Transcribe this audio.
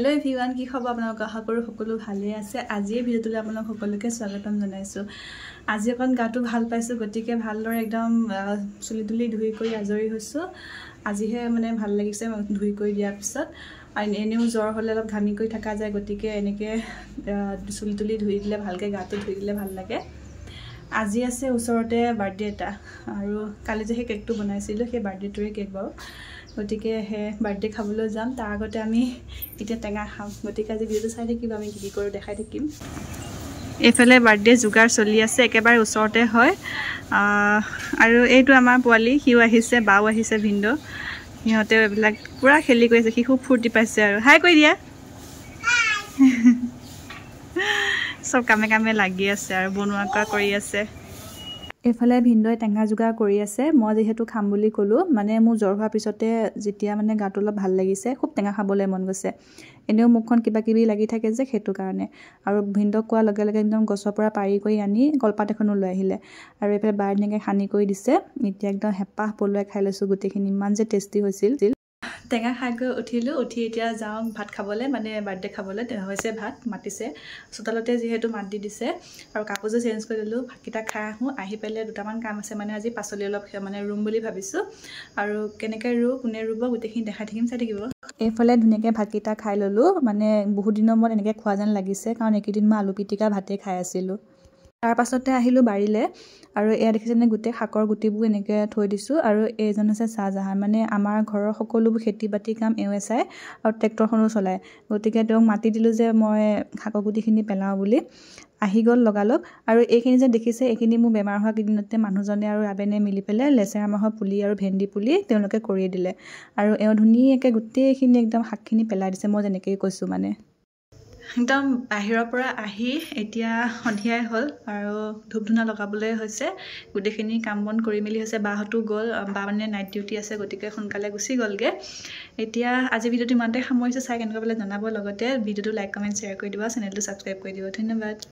hello everyone की खबर আপোনালোক আশা কৰো সকলো ভালে আছে আজি এই ভিডিওটোলৈ আপোনালোক সকলোকে স্বাগতম জনাইছো আজি অকন গাটো ভাল পাইছো গতিকে ভালদৰে একদম চুলি তুলি ধুই কৰি আজৰি হৈছো আজিহে মানে ভাল লাগিছে ধুই কৰি দিয়াৰ পিছত এনেও জ্বৰ হলে অলপ ঘামি কৰি থাকা যায় গতিকে এনেকে চুলি তুলি ধুই দিলে ভালকে গাটো ধুই দিলে ভাল লাগে আজি আছে ওচৰতে বাৰ্থডে এটা আৰু কালি যে কেকটো বনাইছিলো সেই বাৰ্থডেটোৰে কেক বাও গতিকে হে বাৰ্থডে খাবলৈ যাম তাৰ আগতে আমি এতিয়া টেঙা খাম গতিকে আজি ভিডিওটো চাই থাকিবা আমি কি কৰো দেখাই থাকিম এফালে বাৰ্থডে জুগাৰ চলি আছে একেবাৰে ওচৰতে হয় আৰু এইটো আমাৰ পোৱালি হিও আহিছে বাও আহিছে ভিন্দ ইহঁতে এইবিলাক পুৰা খেলি কৰিছে কি খুব ফুৰ্তি পাইছে আৰু হাই কৈ দিয়া সব কামে কামে লাগি আছে আৰু বনোৱা কৰা কৰি আছে এফালে ভিন্দই টেঙা জুগা কৰি আছে মই যেহেতু খাম বুলি কলো মানে মোৰ জ্বৰ হোৱাৰ পিছতে যেতিয়া মানে গাটো অলপ ভাল লাগিছে খুব টেঙা খাবলৈ মন গৈছে এনেও মুখখন কিবা কিবি লাগি থাকে যে সেইটো কাৰণে আৰু ভিন্দক কোৱা লগে লগে একদম গছৰ পৰা পাৰি কৰি আনি কলপাত এখনো লৈ আহিলে আৰু এফালে বাৰনিকে খানি কৰি দিছে এতিয়া একদম হেপাহ পলুৱাই খাই লৈছো গুটেখিনি ইমান যে টেষ্টি হৈছিল টেঙা খাই গৈ উঠিলো উঠি এতিয়া যাওঁ ভাত খাবলৈ মানে বাৰ্থডে খাবলৈ হৈছে ভাত মাতিছে চোতালতে যেহেতু মাত দি দিছে আৰু কাপোৰযোৰ চেঞ্জ কৰি দিলো ভাতকেইটা খাই আহোঁ আহি পেলাই দুটামান কাম আছে মানে আজি পাচলি অলপ মানে ৰুম বুলি ভাবিছো আৰু কেনেকৈ কোনে ৰুব গোটেইখিনি দেখাই থাকিম চাই থাকিব এইফালে ধুনীয়াকৈ ভাতকেইটা খাই ললো মানে বহুত দিনৰ মূৰত এনেকৈ খোৱা যেন লাগিছে কাৰণ এইকেইদিন মই আলু পিটিকা ভাতে খাই আছিলো তাৰ পাছতে আহিলো বাৰিলে আৰু এয়া দেখিছেনে গুটে শাকৰ গুটিবোৰ এনেকৈ থৈ দিছো আৰু এইজন আছে চাহজাহান মানে আমাৰ ঘৰৰ সকলোবোৰ খেতি বাতি কাম এওঁৱে চাই আৰু ট্ৰেক্টৰখনো চলায় গতিকে তেওঁক মাতি দিলো যে মই শাকৰ গুটিখিনি পেলাওঁ বুলি আহি গ'ল লগালগ আৰু এইখিনি যে দেখিছে এইখিনি মোৰ বেমাৰ হোৱা কেইদিনতে মানুহজনে আৰু আবেনে মিলি পেলাই লেচেৰা মাহৰ পুলি আৰু ভেন্দি পুলি তেওঁলোকে কৰি দিলে আৰু এওঁ ধুনীয়াকৈ গোটেইখিনি একদম শাকখিনি পেলাই দিছে মই যেনেকৈ কৈছোঁ মানে একদম বাহিৰৰ পৰা আহি এতিয়া সন্ধিয়াই হ'ল আৰু ধূপ ধূনা লগাবলৈ হৈছে গোটেইখিনি কাম বন কৰি মেলি হৈছে বাহঁতো গ'ল বা মানে নাইট ডিউটি আছে গতিকে সোনকালে গুচি গ'লগৈ এতিয়া আজি ভিডিঅ'টো ইমানতে সামৰিছোঁ চাই কেনেকুৱা পালে জনাব লগতে ভিডিঅ'টো লাইক কমেণ্ট শ্বেয়াৰ কৰি দিব চেনেলটো ছাবস্ক্ৰাইব কৰি দিব ধন্যবাদ